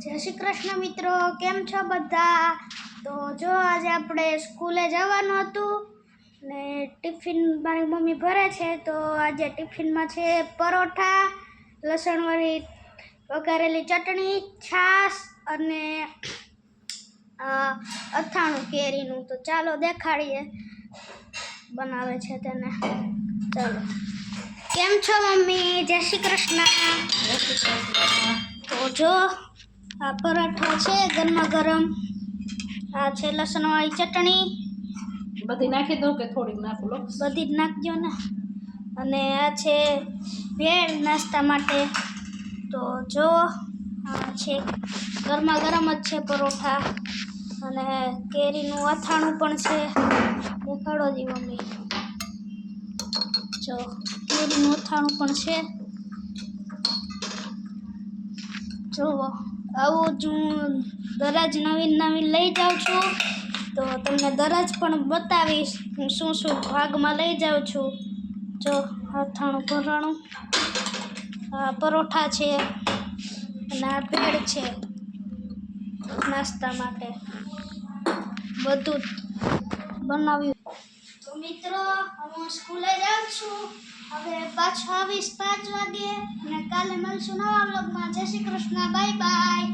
જય શ્રી કૃષ્ણ મિત્રો, કેમ છો બધા? તો જો આજે આપણે સ્કૂલે જવાનું હતું ને ટિફિન મારી મમ્મી ભરે છે. તો આજે ટિફિનમાં છે પરોઠા, લસણવાળી વઘારેલી ચટણી, છાશ અને અથાણું કેરીનું. તો ચાલો દેખાડીએ બનાવે છે તેને. ચાલો. કેમ છો મમ્મી? જય શ્રી કૃષ્ણ. તો જો આ પરાઠા છે ગરમા ગરમ, આ છે લસણવાળી ચટણી. બધી નાખી દઉં કે થોડીક નાખું? બધી જ નાખજો ને. અને આ છે ભેળ નાસ્તા માટે. તો જો આ છે ગરમા ગરમ જ છે પરોઠા, અને કેરીનું અથાણું પણ છે. દેખાડો જી મમ્મી. જો કેરીનું અથાણું પણ છે. જુઓ, આવું જ હું દરરોજ નવીન લઈ જાઉં છું. તો તમને દરરોજ પણ બતાવીશ હું શું શું ભાગમાં લઈ જાઉં છું. જો અથાણું ભરાણું, આ પરોઠા છે અને આ ભેળ છે નાસ્તા માટે. બધું બનાવ્યું. તો મિત્રો, હું સ્કૂલે જાઉં છું. હવે પાછો આવીશ 5 વાગે અને કાલે મળશું નવા વ્લોગમાં. જય શ્રી કૃષ્ણ, બાય બાય.